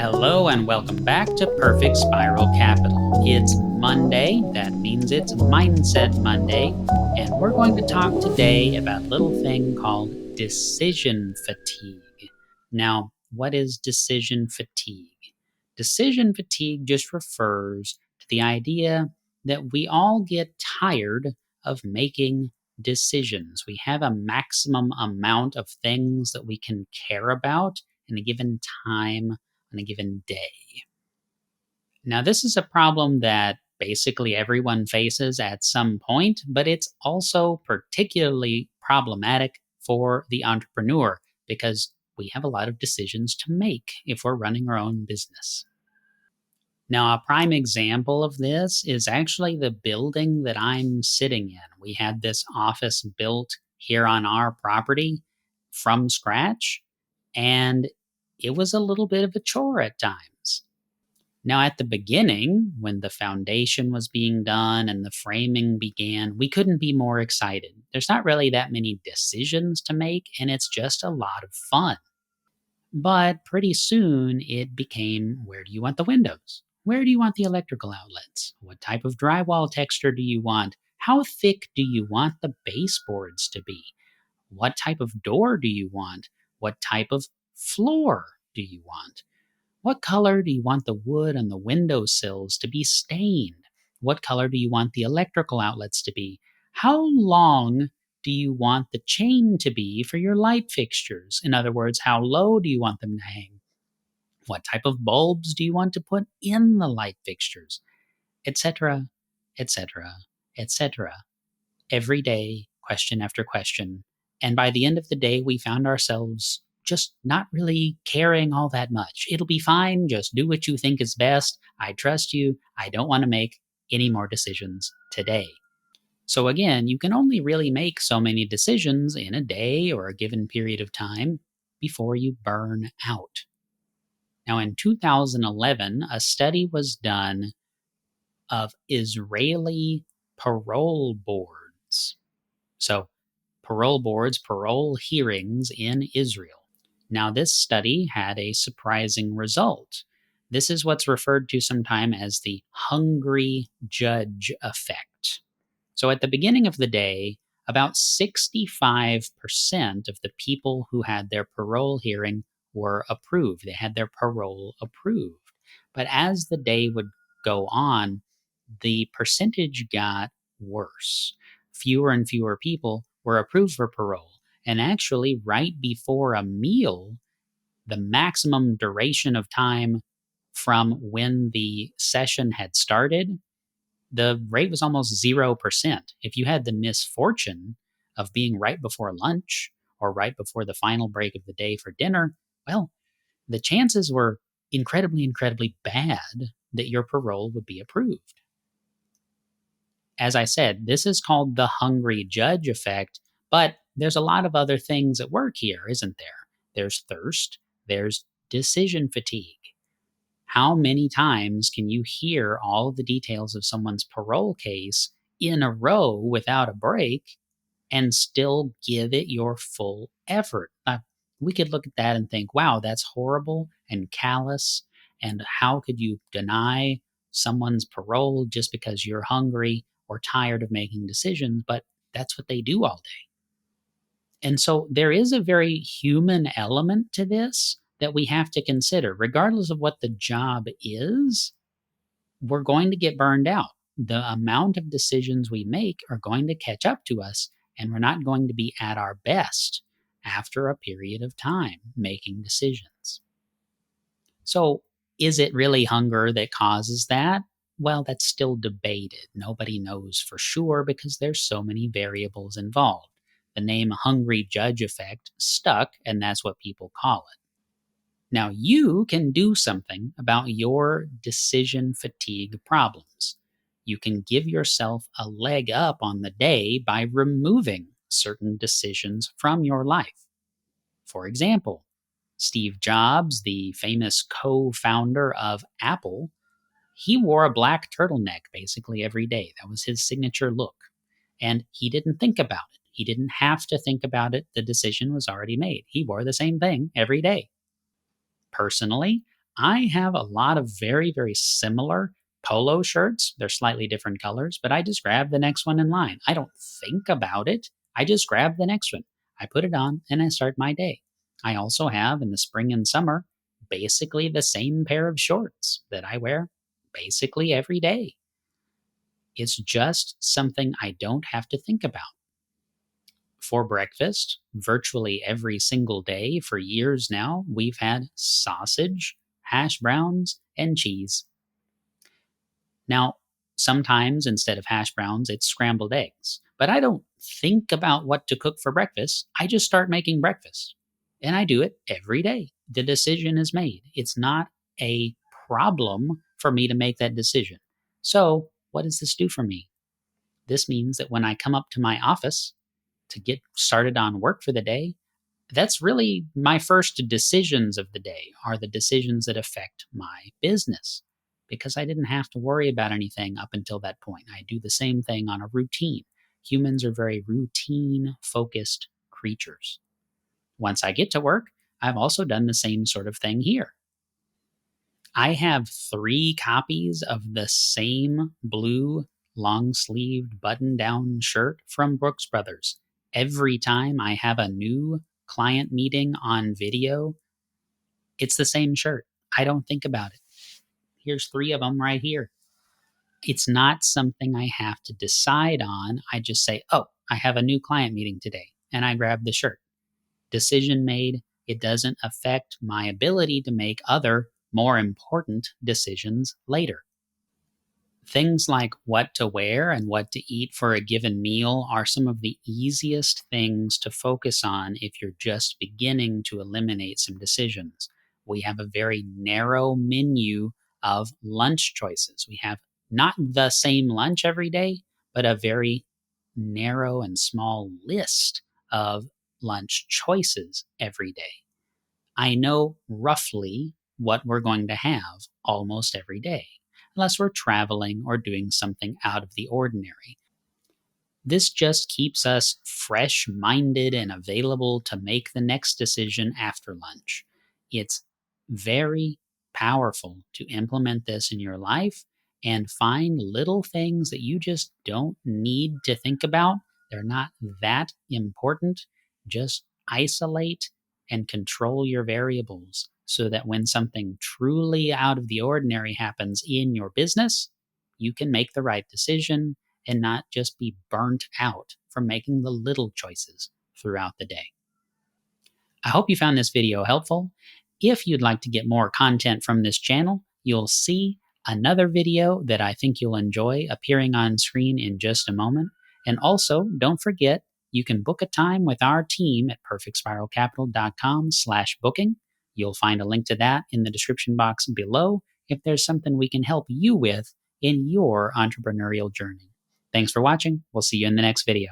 Hello and welcome back to Perfect Spiral Capital. It's Monday, that means it's Mindset Monday, and we're going to talk today about a little thing called decision fatigue. Now, what is decision fatigue? Decision fatigue just refers to the idea that we all get tired of making decisions. We have a maximum amount of things that we can care about in a given time on a given day. Now, this is a problem that basically everyone faces at some point, but it's also particularly problematic for the entrepreneur because we have a lot of decisions to make if we're running our own business. Now, a prime example of this is actually the building that I'm sitting in. We had this office built here on our property from scratch, and it was a little bit of a chore at times. Now, at the beginning, when the foundation was being done and the framing began, we couldn't be more excited. There's not really that many decisions to make, and it's just a lot of fun. But pretty soon it became, where do you want the windows? Where do you want the electrical outlets? What type of drywall texture do you want? How thick do you want the baseboards to be? What type of door do you want? What type of floor do you want? What color do you want the wood on the windowsills to be stained? What color do you want the electrical outlets to be? How long do you want the chain to be for your light fixtures? In other words, how low do you want them to hang? What type of bulbs do you want to put in the light fixtures? Etc., etc., etc. Every day, question after question. And by the end of the day, we found ourselves just not really caring all that much. It'll be fine. Just do what you think is best. I trust you. I don't want to make any more decisions today. So, again, you can only really make so many decisions in a day or a given period of time before you burn out. Now, in 2011, a study was done of Israeli parole boards. So, parole boards, parole hearings in Israel. Now, this study had a surprising result. This is what's referred to sometime as the hungry judge effect. So, at the beginning of the day, about 65% of the people who had their parole hearing were approved. They had their parole approved. But as the day would go on, the percentage got worse. Fewer and fewer people were approved for parole. And actually, right before a meal, the maximum duration of time from when the session had started, the rate was almost 0%. If you had the misfortune of being right before lunch or right before the final break of the day for dinner, well, the chances were incredibly, incredibly bad that your parole would be approved. As I said, this is called the hungry judge effect, but there's a lot of other things at work here, isn't there? There's thirst, there's decision fatigue. How many times can you hear all of the details of someone's parole case in a row without a break and still give it your full effort? We could look at that and think, wow, that's horrible and callous. And how could you deny someone's parole just because you're hungry or tired of making decisions? But that's what they do all day. And so there is a very human element to this that we have to consider. Regardless of what the job is, we're going to get burned out. The amount of decisions we make are going to catch up to us, and we're not going to be at our best after a period of time making decisions. So, is it really hunger that causes that? Well, that's still debated. Nobody knows for sure because there's so many variables involved. The name hungry judge effect stuck, and that's what people call it. Now, you can do something about your decision fatigue problems. You can give yourself a leg up on the day by removing certain decisions from your life. For example, Steve Jobs, the famous co-founder of Apple, he wore a black turtleneck basically every day. That was his signature look. And he didn't think about it. He didn't have to think about it. The decision was already made. He wore the same thing every day. Personally, I have a lot of very, very similar polo shirts. They're slightly different colors, but I just grab the next one in line. I don't think about it. I just grab the next one. I put it on and I start my day. I also have in the spring and summer basically the same pair of shorts that I wear basically every day. It's just something I don't have to think about. For breakfast, virtually every single day for years now, we've had sausage, hash browns, and cheese. Now, sometimes instead of hash browns, it's scrambled eggs. But I don't think about what to cook for breakfast. I just start making breakfast. And I do it every day. The decision is made. It's not a problem for me to make that decision. So, what does this do for me? This means that when I come up to my office to get started on work for the day, that's really my first decisions of the day are the decisions that affect my business because I didn't have to worry about anything up until that point. I do the same thing on a routine. Humans are very routine focused creatures. Once I get to work, I've also done the same sort of thing here. I have 3 copies of the same blue long sleeved button down shirt from Brooks Brothers. Every time I have a new client meeting on video, it's the same shirt. I don't think about it. Here's 3 of them right here. It's not something I have to decide on. I just say, oh, I have a new client meeting today, and I grab the shirt. Decision made. It doesn't affect my ability to make other, more important decisions later. Things like what to wear and what to eat for a given meal are some of the easiest things to focus on if you're just beginning to eliminate some decisions. We have a very narrow menu of lunch choices. We have not the same lunch every day, but a very narrow and small list of lunch choices every day. I know roughly what we're going to have almost every day, unless we're traveling or doing something out of the ordinary. This just keeps us fresh minded and available to make the next decision after lunch. It's very powerful to implement this in your life and find little things that you just don't need to think about. They're not that important. Just isolate and control your variables so that when something truly out of the ordinary happens in your business, you can make the right decision and not just be burnt out from making the little choices throughout the day. I hope you found this video helpful. If you'd like to get more content from this channel, you'll see another video that I think you'll enjoy appearing on screen in just a moment. And also, don't forget, you can book a time with our team at perfectspiralcapital.com/booking. You'll find a link to that in the description box below if there's something we can help you with in your entrepreneurial journey. Thanks for watching. We'll see you in the next video.